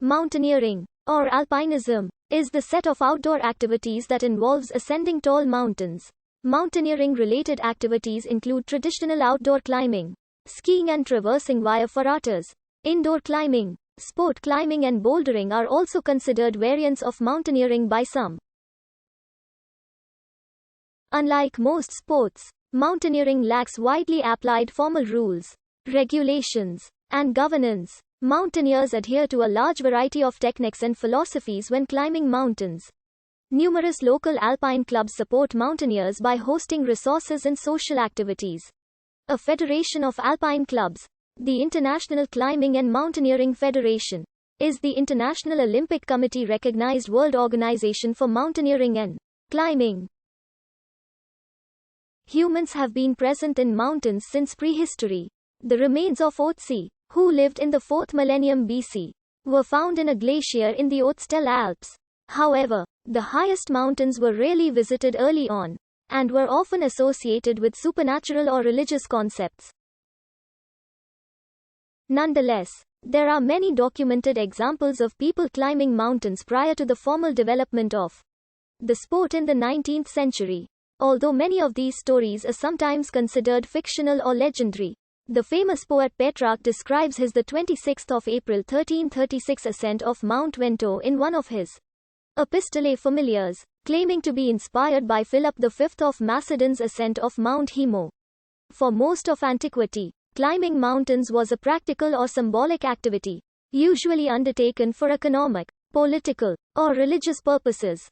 Mountaineering, or alpinism, is the set of outdoor activities that involves ascending tall mountains. Mountaineering-related activities include traditional outdoor climbing, skiing and traversing via ferratas. Indoor climbing, sport climbing and bouldering are also considered variants of mountaineering by some. Unlike most sports, mountaineering lacks widely applied formal rules, regulations, and governance. Mountaineers adhere to a large variety of techniques and philosophies when climbing mountains. Numerous local alpine clubs support mountaineers by hosting resources and social activities. A federation of alpine clubs, the International Climbing and Mountaineering Federation, is the International Olympic Committee recognized world organization for mountaineering and climbing. Humans have been present in mountains since prehistory. The remains of Otzi, who lived in the 4th millennium BC, were found in a glacier in the Otstel Alps. However, the highest mountains were rarely visited early on, and were often associated with supernatural or religious concepts. Nonetheless, there are many documented examples of people climbing mountains prior to the formal development of the sport in the 19th century. Although many of these stories are sometimes considered fictional or legendary, the famous poet Petrarch describes his 26th of April 1336 ascent of Mount Vento in one of his Epistolae Familiares, claiming to be inspired by Philip V of Macedon's ascent of Mount Hemo. For most of antiquity, climbing mountains was a practical or symbolic activity, usually undertaken for economic, political, or religious purposes.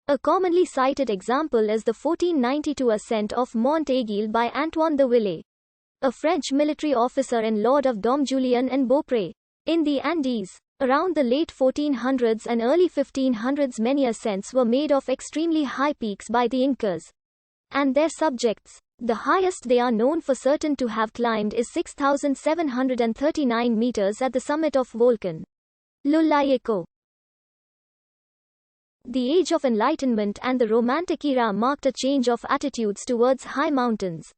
A commonly cited example is the 1492 ascent of Mont Aiguille by Antoine de Villiers, a French military officer and lord of Dom Julien and Beaupré. In the Andes, around the late 1400s and early 1500s, many ascents were made of extremely high peaks by the Incas and their subjects. The highest they are known for certain to have climbed is 6,739 meters at the summit of Volcan Lulayeco. The Age of Enlightenment and the Romantic era marked a change of attitudes towards high mountains.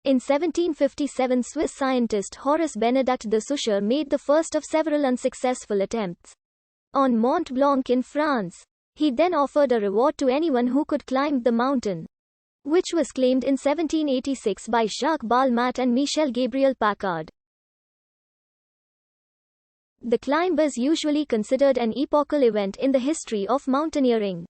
In 1757, Swiss scientist Horace Benedict de Saussure made the first of several unsuccessful attempts on Mont Blanc in France. He then offered a reward to anyone who could climb the mountain, which was claimed in 1786 by Jacques Balmat and Michel Gabriel Paccard. The climb is usually considered an epochal event in the history of mountaineering,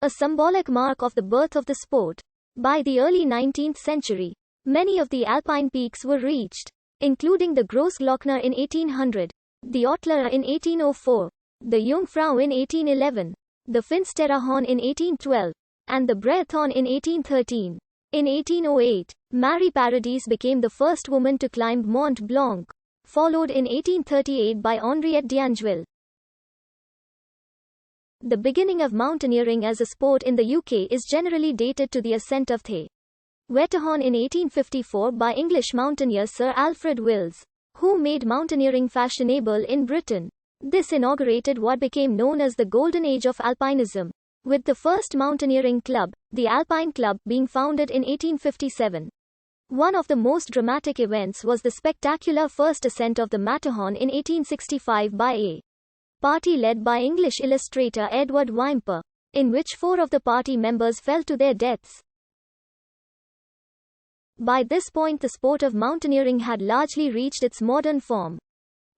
a symbolic mark of the birth of the sport. By the early 19th century, many of the alpine peaks were reached, including the Grossglockner in 1800, the Ottler in 1804, the Jungfrau in 1811, the Finsteraarhorn in 1812, and the Breathorn in 1813. In 1808, Marie Paradis became the first woman to climb Mont Blanc, followed in 1838 by Henriette d'Angeville. The beginning of mountaineering as a sport in the UK is generally dated to the ascent of the Wetterhorn in 1854 by English mountaineer Sir Alfred Wills, who made mountaineering fashionable in Britain. This inaugurated what became known as the Golden Age of alpinism, with the first mountaineering club, the Alpine Club, being founded in 1857. One of the most dramatic events was the spectacular first ascent of the Matterhorn in 1865 by a party led by English illustrator Edward Whymper, in which 4 of the party members fell to their deaths. By this point, the sport of mountaineering had largely reached its modern form,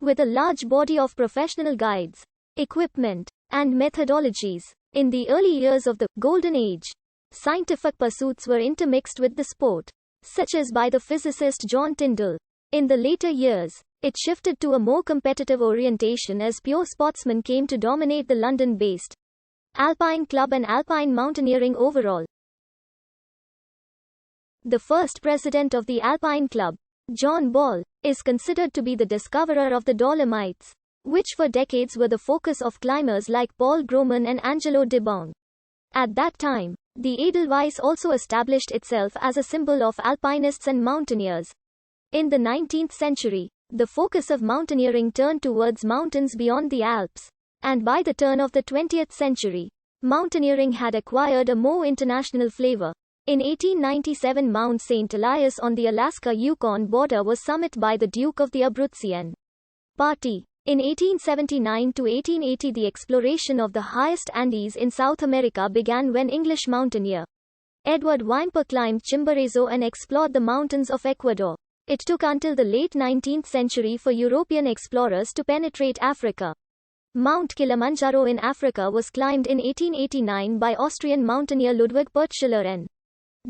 with a large body of professional guides, equipment, and methodologies. In the early years of the Golden Age, scientific pursuits were intermixed with the sport, such as by the physicist John Tyndall. In the later years, it shifted to a more competitive orientation as pure sportsmen came to dominate the London-based Alpine Club and alpine mountaineering overall. The first president of the Alpine Club, John Ball, is considered to be the discoverer of the Dolomites, which for decades were the focus of climbers like Paul Groman and Angelo de Bong. At that time, the Edelweiss also established itself as a symbol of alpinists and mountaineers. In the 19th century, the focus of mountaineering turned towards mountains beyond the Alps, and by the turn of the 20th century, mountaineering had acquired a more international flavor. In 1897, Mount St. Elias on the Alaska-Yukon border was summited by the Duke of the Abruzzian Party. In 1879 to 1880, the exploration of the highest Andes in South America began when English mountaineer Edward Whymper climbed Chimborazo and explored the mountains of Ecuador. It took until the late 19th century for European explorers to penetrate Africa. Mount Kilimanjaro in Africa was climbed in 1889 by Austrian mountaineer Ludwig Purtscheller and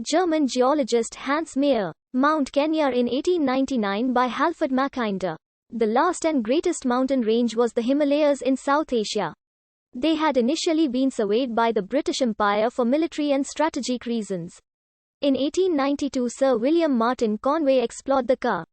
German geologist Hans Meyer. Mount Kenya in 1899 by Halford Mackinder. The last and greatest mountain range was the Himalayas in South Asia. They had initially been surveyed by the British Empire for military and strategic reasons. In 1892, Sir William Martin Conway explored the Ka